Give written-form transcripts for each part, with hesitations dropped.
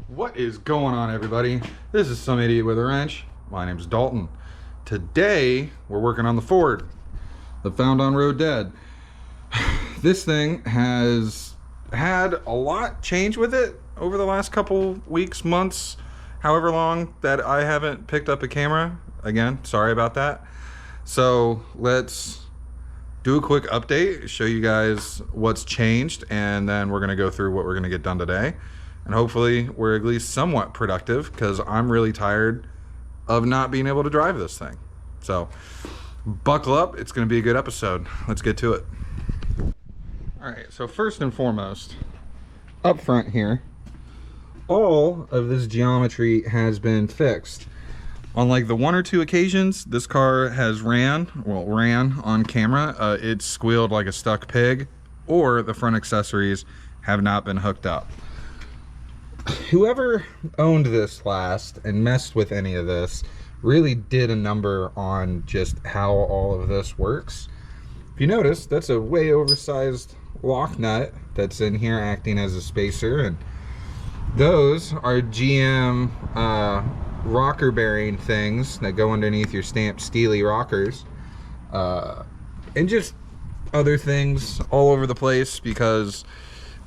What is going on, everybody? This is Some Idiot with a Wrench. My name's Dalton. Today we're working on the Ford, the Found on Road Dead. This thing has had a lot change with it over the last couple weeks, months, however long that I haven't picked up a camera. Again, sorry about that. So let's do a quick update, show you guys what's changed, and then we're gonna go through what we're gonna get done today. And hopefully we're at least somewhat productive, because I'm really tired of not being able to drive this thing. So buckle up, it's gonna be a good episode. Let's get to it. All right, so first and foremost, up front here, all of this geometry has been fixed. On like the one or two occasions this car has ran on camera, it squealed like a stuck pig, or the front accessories have not been hooked up. Whoever owned this last and messed with any of this really did a number on just how all of this works. If you notice, that's a way oversized lock nut that's in here acting as a spacer, and those are GM rocker bearing things that go underneath your stamped Steely rockers, and just other things all over the place, because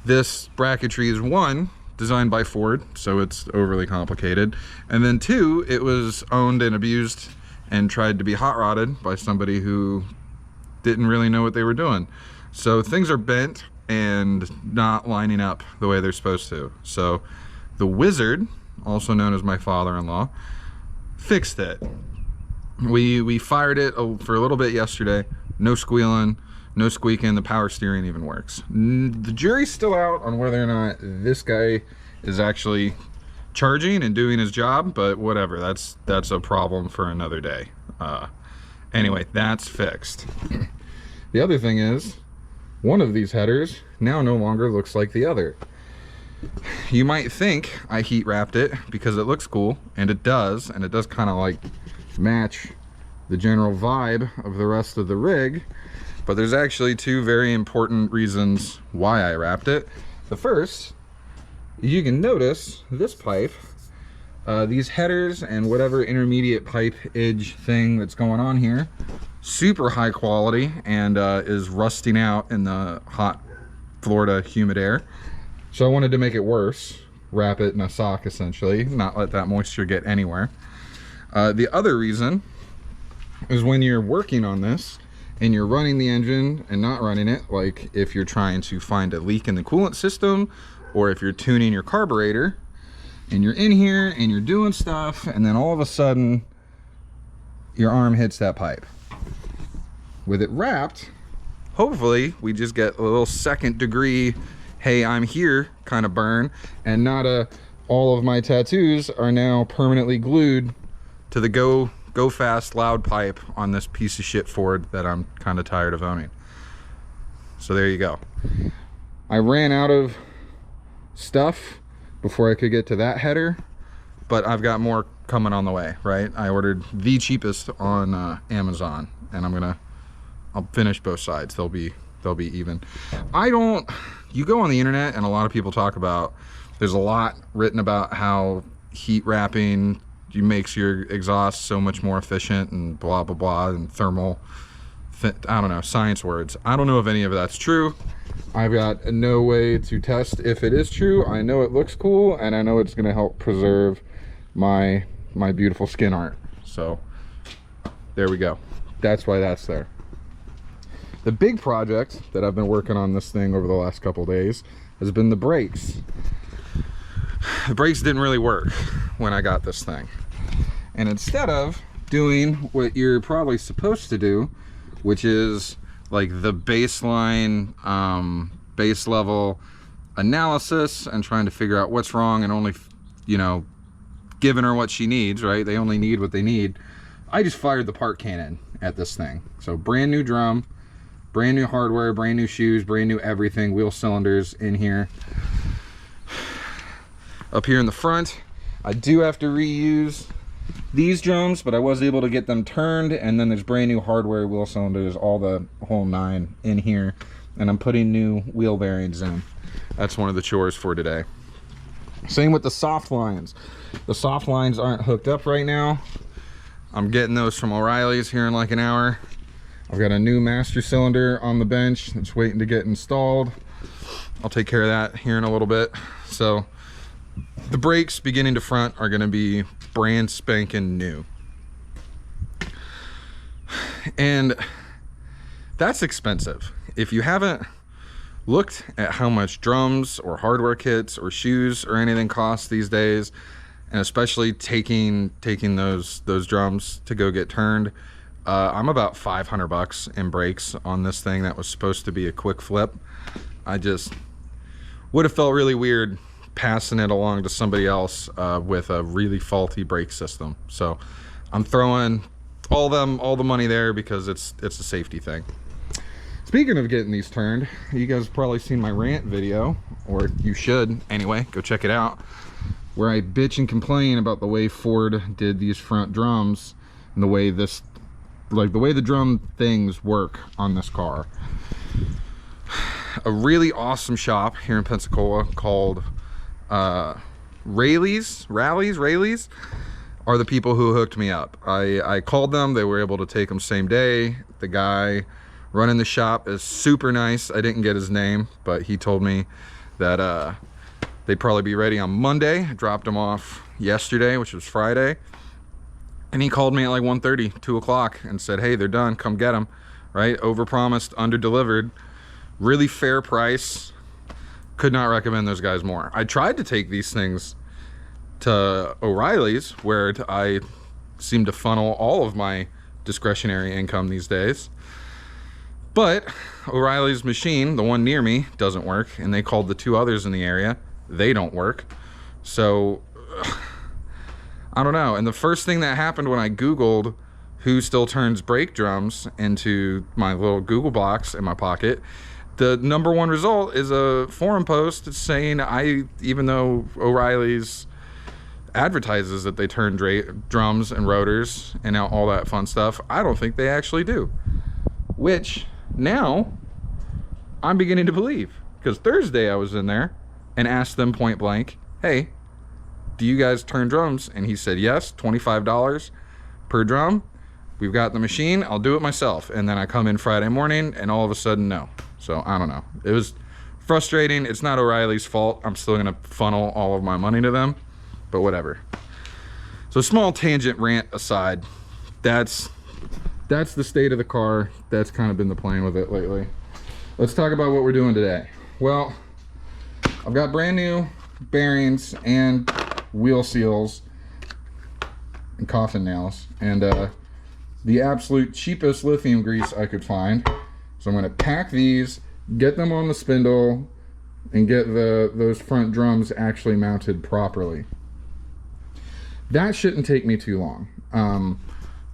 this bracketry is one, designed by Ford, so it's overly complicated, and then two, it was owned and abused and tried to be hot rodded by somebody who didn't really know what they were doing. So things are bent and not lining up the way they're supposed to. So the wizard, also known as my father-in-law, fixed it. We fired it for a little bit yesterday. No squealing, no squeaking, the power steering even works. The jury's still out on whether or not this guy is actually charging and doing his job, but whatever, that's a problem for another day. Anyway, that's fixed. The other thing is, one of these headers now no longer looks like the other. You might think I heat wrapped it because it looks cool, and it does kind of like match the general vibe of the rest of the rig. But there's actually two very important reasons why I wrapped it. The first, you can notice this pipe, these headers and whatever intermediate pipe edge thing that's going on here, super high quality, and is rusting out in the hot Florida humid air. So I wanted to make it worse, wrap it in a sock essentially, not let that moisture get anywhere. The other reason is when you're working on this, and you're running the engine and not running it, like if you're trying to find a leak in the coolant system, or if you're tuning your carburetor, and you're in here and you're doing stuff, and then all of a sudden your arm hits that pipe. With it wrapped, hopefully we just get a little second degree, hey, I'm here kind of burn, and not all of my tattoos are now permanently glued to the go fast loud pipe on this piece of shit Ford that I'm kind of tired of owning. So there you go. I ran out of stuff before I could get to that header, but I've got more coming on the way, right? I ordered the cheapest on Amazon, and I'll finish both sides. They'll be even. You go on the internet and a lot of people talk about, there's a lot written about how heat wrapping makes your exhaust so much more efficient and blah blah blah, and thermal, I don't know, science words. I don't know if any of that's true. I've got no way to test if it is true. I know it looks cool, and I know it's going to help preserve my beautiful skin art. So there we go. That's why that's there. The big project that I've been working on this thing over the last couple days has been the brakes. The brakes didn't really work when I got this thing, and instead of doing what you're probably supposed to do, which is like the baseline base level analysis and trying to figure out what's wrong, and only, you know, giving her what she needs, right? They only need what they need. I just fired the part cannon at this thing. So brand new drum, brand new hardware, brand new shoes, brand new everything, wheel cylinders in here. Up here in the front, I do have to reuse these drums, but I was able to get them turned, and then there's brand new hardware, wheel cylinders, all the whole nine in here, and I'm putting new wheel bearings in. That's one of the chores for today. Same with the soft lines. The soft lines aren't hooked up right now. I'm getting those from O'Reilly's here in like an hour. I've got a new master cylinder on the bench that's waiting to get installed. I'll take care of that here in a little bit. So the brakes beginning to front are going to be brand spanking new. And that's expensive. If you haven't looked at how much drums or hardware kits or shoes or anything cost these days, and especially taking those drums to go get turned, I'm about $500 in brakes on this thing that was supposed to be a quick flip. I just would have felt really weird passing it along to somebody else with a really faulty brake system. So I'm throwing all the money there because it's a safety thing. Speaking of getting these turned, you guys have probably seen my rant video, or you should anyway, go check it out, where I bitch and complain about the way Ford did these front drums and the way the drum things work on this car. A really awesome shop here in Pensacola called Raley's are the people who hooked me up. I called them, they were able to take them same day. The guy running the shop is super nice. I didn't get his name, but he told me that they'd probably be ready on Monday. I dropped them off yesterday, which was Friday. And he called me at like 1:30, 2 o'clock and said, hey, they're done, come get them, right? Overpromised, under-delivered. Really fair price. Could not recommend those guys more. I tried to take these things to O'Reilly's, where I seem to funnel all of my discretionary income these days. But O'Reilly's machine, the one near me, doesn't work, and they called the two others in the area. They don't work. So I don't know. And the first thing that happened when I Googled who still turns brake drums into my little Google box in my pocket, the number one result is a forum post saying even though O'Reilly's advertises that they turn drums and rotors and all that fun stuff, I don't think they actually do. Which now I'm beginning to believe, because Thursday I was in there and asked them point blank, hey, do you guys turn drums? And he said yes, $25 per drum. We've got the machine, I'll do it myself. And then I come in Friday morning and all of a sudden no. So I don't know, it was frustrating. It's not O'Reilly's fault. I'm still gonna funnel all of my money to them, but whatever. So small tangent rant aside, that's the state of the car. That's kind of been the plan with it lately. Let's talk about what we're doing today. Well, I've got brand new bearings and wheel seals and coffin nails and the absolute cheapest lithium grease I could find. So I'm going to pack these, get them on the spindle, and get those front drums actually mounted properly. That shouldn't take me too long,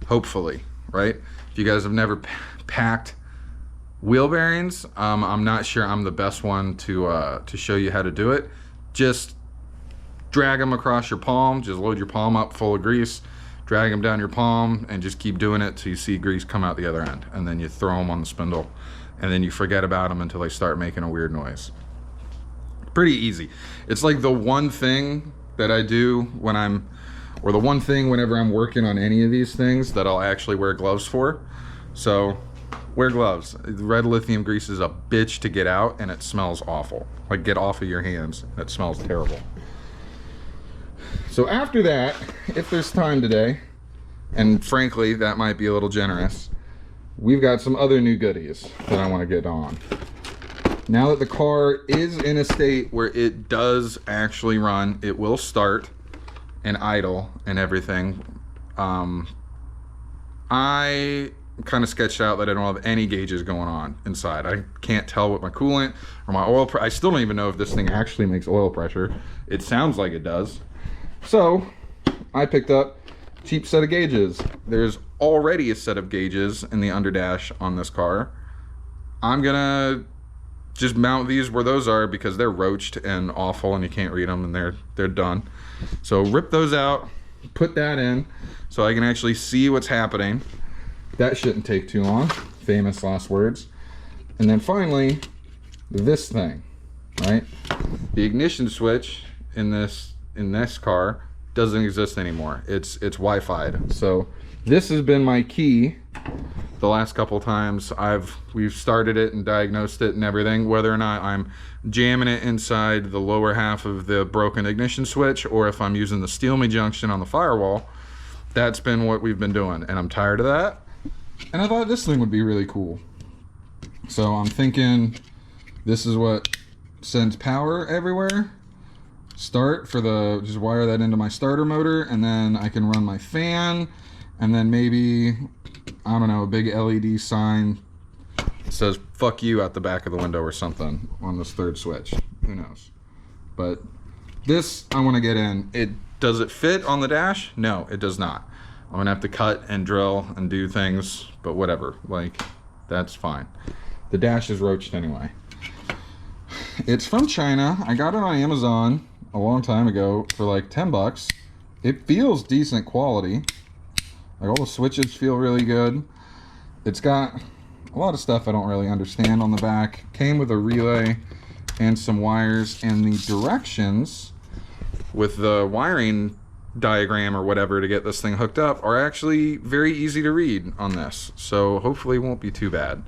hopefully, right? If you guys have never packed wheel bearings, I'm not sure I'm the best one to show you how to do it. Just drag them across your palm, just load your palm up full of grease, drag them down your palm, and just keep doing it till you see grease come out the other end. And then you throw them on the spindle, and then you forget about them until they start making a weird noise. Pretty easy. It's like the one thing that I do or the one thing whenever I'm working on any of these things that I'll actually wear gloves for. So wear gloves. Red lithium grease is a bitch to get out, and it smells awful. Like, get off of your hands. It smells terrible. So after that, if there's time today, and frankly that might be a little generous, we've got some other new goodies that I want to get on. Now that the car is in a state where it does actually run, it will start and idle and everything, I kind of sketched out that I don't have any gauges going on inside. I can't tell what my coolant or my oil I still don't even know if this thing actually makes oil pressure. It sounds like it does. So I picked up a cheap set of gauges. There's already a set of gauges in the underdash on this car. I'm gonna just mount these where those are because they're roached and awful and you can't read them, and they're done. So rip those out, put that in so I can actually see what's happening. That shouldn't take too long. Famous last words. And then finally, this thing, right? The ignition switch in this car doesn't exist anymore. It's Wi-Fi'd. So this has been my key the last couple times we've started it and diagnosed it and everything, whether or not I'm jamming it inside the lower half of the broken ignition switch or if I'm using the steel me junction on the firewall. That's been what we've been doing, and I'm tired of that. And I thought this thing would be really cool. So I'm thinking this is what sends power everywhere. Start for just wire that into my starter motor, and then I can run my fan, and then maybe, I don't know, a big LED sign that says fuck you out the back of the window or something on this third switch. Who knows? But this I want to get in. Does it fit on the dash? No, it does not. I'm gonna have to cut and drill and do things, but whatever, like, that's fine. The dash is roached anyway. It's from China. I got it on Amazon a long time ago for like 10 bucks. It feels decent quality. Like, all the switches feel really good. It's got a lot of stuff I don't really understand on the back. Came with a relay and some wires, and the directions with the wiring diagram or whatever to get this thing hooked up are actually very easy to read on this. So hopefully it won't be too bad.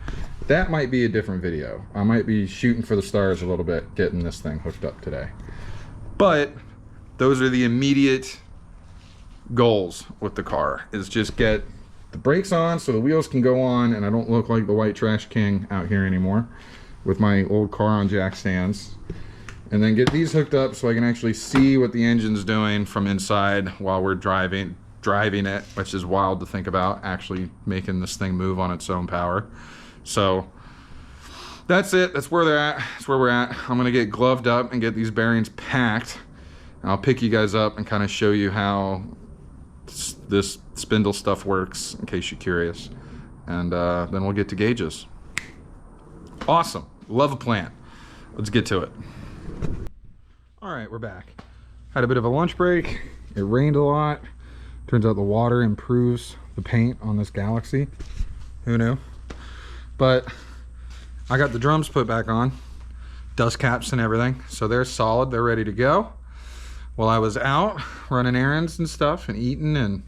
That might be a different video. I might be shooting for the stars a little bit getting this thing hooked up today. But those are the immediate goals with the car, is just get the brakes on so the wheels can go on and I don't look like the white trash king out here anymore with my old car on jack stands. And then get these hooked up so I can actually see what the engine's doing from inside while we're driving it, which is wild to think about, actually making this thing move on its own power. So that's it. That's where they're at. That's where we're at. I'm gonna get gloved up and get these bearings packed. And I'll pick you guys up and kind of show you how this spindle stuff works in case you're curious. And then we'll get to gauges. Awesome. Love a plan. Let's get to it. All right, we're back. Had a bit of a lunch break. It rained a lot. Turns out the water improves the paint on this Galaxie. Who knew? But I got the drums put back on, dust caps and everything. So they're solid, they're ready to go. While I was out running errands and stuff and eating and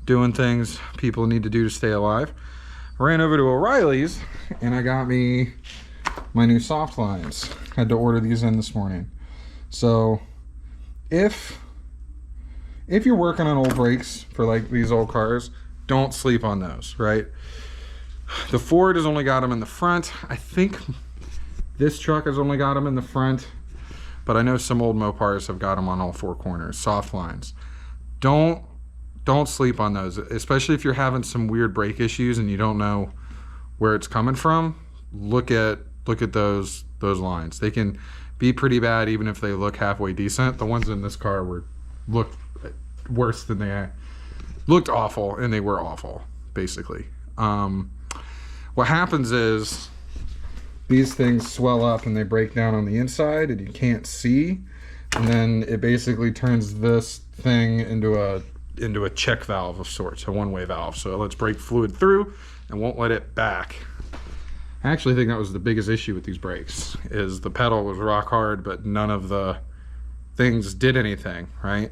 doing things people need to do to stay alive, I ran over to O'Reilly's and I got me my new soft lines. Had to order these in this morning. So if you're working on old brakes for like these old cars, don't sleep on those, right? The Ford has only got them in the front. I think this truck has only got them in the front, but I know some old Mopars have got them on all four corners, soft lines. Don't sleep on those, especially if you're having some weird brake issues and you don't know where it's coming from. Look at those lines. They can be pretty bad even if they look halfway decent. The ones in this car looked worse than they looked awful, and they were awful basically. What happens is these things swell up and they break down on the inside and you can't see, and then it basically turns this thing into a check valve of sorts, a one-way valve. So it lets brake fluid through and won't let it back. I actually think that was the biggest issue with these brakes, is the pedal was rock hard, but none of the things did anything, right?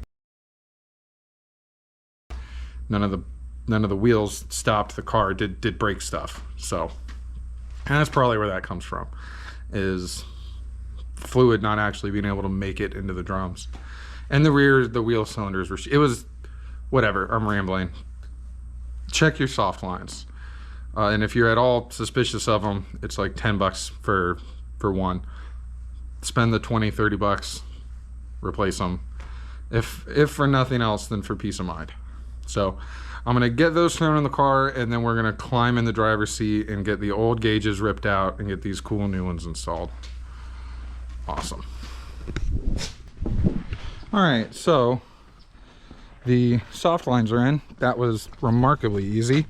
None of the wheels stopped the car, did brake stuff. So, and that's probably where that comes from, is fluid not actually being able to make it into the drums. And the rear, the wheel cylinders were, it was, whatever, I'm rambling. Check your soft lines. And if you're at all suspicious of them, it's like 10 bucks for one. Spend the 20, 30 bucks, replace them. If for nothing else, then for peace of mind. So I'm gonna get those thrown in the car, and then we're gonna climb in the driver's seat and get the old gauges ripped out and get these cool new ones installed. Awesome. All right, so the soft lines are in. That was remarkably easy.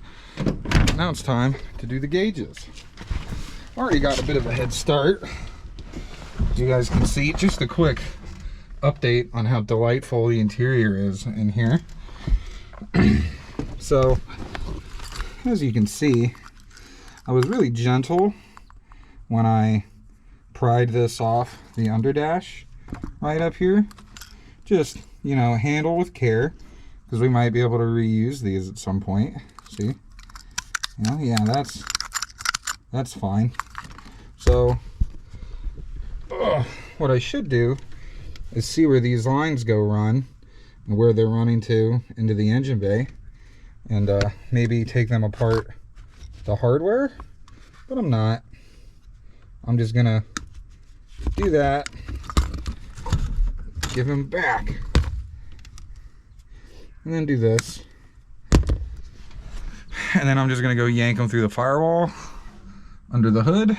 Now it's time to do the gauges. Already got a bit of a head start. As you guys can see, just a quick update on how delightful the interior is in here. So, as you can see, I was really gentle when I pried this off the underdash right up here. just, you know, handle with care, because we might be able to reuse these at some point. See? You know, yeah, that's fine. So, what I should do is see where these lines go run and where they're running to into the engine bay, and maybe take them apart the hardware, but I'm not. I'm just gonna do that, give them back, and then do this, and then I'm just gonna go yank them through the firewall under the hood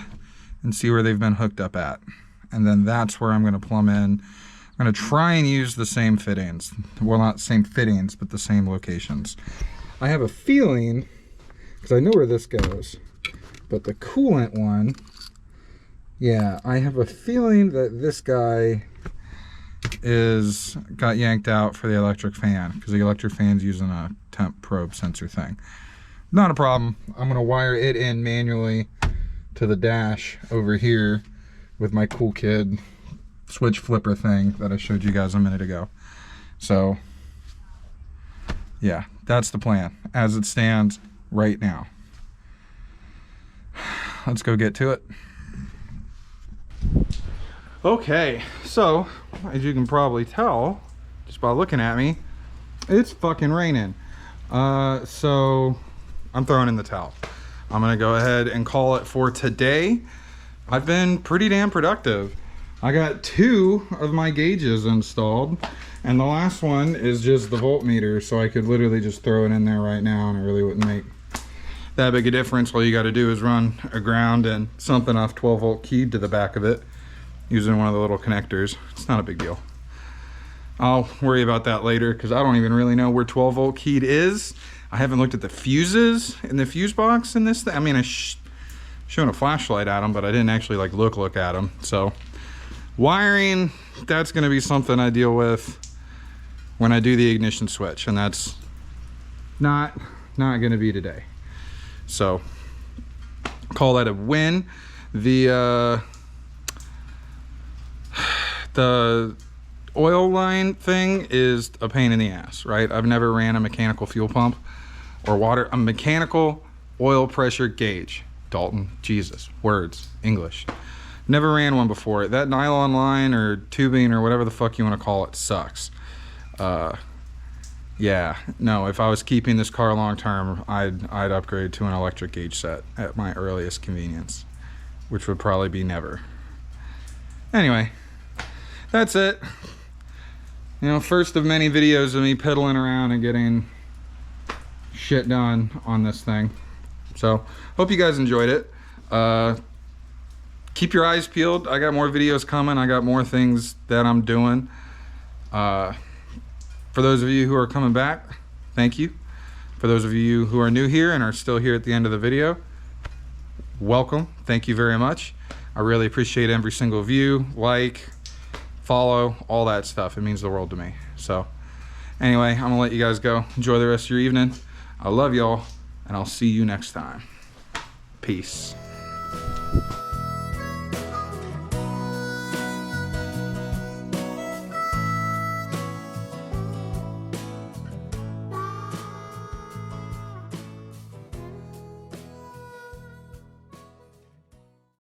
and see where they've been hooked up at, and then that's where I'm gonna plumb in. I'm gonna try and use the same fittings, well, not same fittings, but the same locations. I have a feeling, because I know where this goes, but the coolant one, yeah, I have a feeling that this guy got yanked out for the electric fan, because the electric fan's using a temp probe sensor thing. Not a problem. I'm gonna wire it in manually to the dash over here with my Cool Kid switch flipper thing that I showed you guys a minute ago. So yeah, that's the plan as it stands right now. Let's go get to it. Okay, so as you can probably tell just by looking at me, it's fucking raining. So I'm throwing in the towel. I'm gonna go ahead and call it for today. I've been pretty damn productive. I got 2 of my gauges installed, and the last one is just the voltmeter, so I could literally just throw it in there right now and it really wouldn't make that big a difference. All you got to do is run a ground and something off 12 volt keyed to the back of it using one of the little connectors. It's not a big deal. I'll worry about that later, because I don't even really know where 12 volt keyed is. I haven't looked at the fuses in the fuse box in this thing. I mean, I shown a flashlight at them, but I didn't actually like look at them. So wiring, that's going to be something I deal with when I do the ignition switch, and that's not going to be today. So call that a win. The oil line thing is a pain in the ass, right? I've never ran a mechanical fuel pump or a mechanical oil pressure gauge. Dalton, Jesus, words, English. Never ran one before. That nylon line or tubing or whatever the fuck you want to call it sucks. Yeah, no, if I was keeping this car long term, I'd upgrade to an electric gauge set at my earliest convenience, which would probably be never. Anyway, that's it. You know, first of many videos of me piddling around and getting shit done on this thing. So, hope you guys enjoyed it. Keep your eyes peeled. I got more videos coming. I got more things that I'm doing. For those of you who are coming back, thank you. For those of you who are new here and are still here at the end of the video, welcome. Thank you very much. I really appreciate every single view, like, follow, all that stuff. It means the world to me. So anyway, I'm gonna let you guys go. Enjoy the rest of your evening. I love y'all, and I'll see you next time. Peace.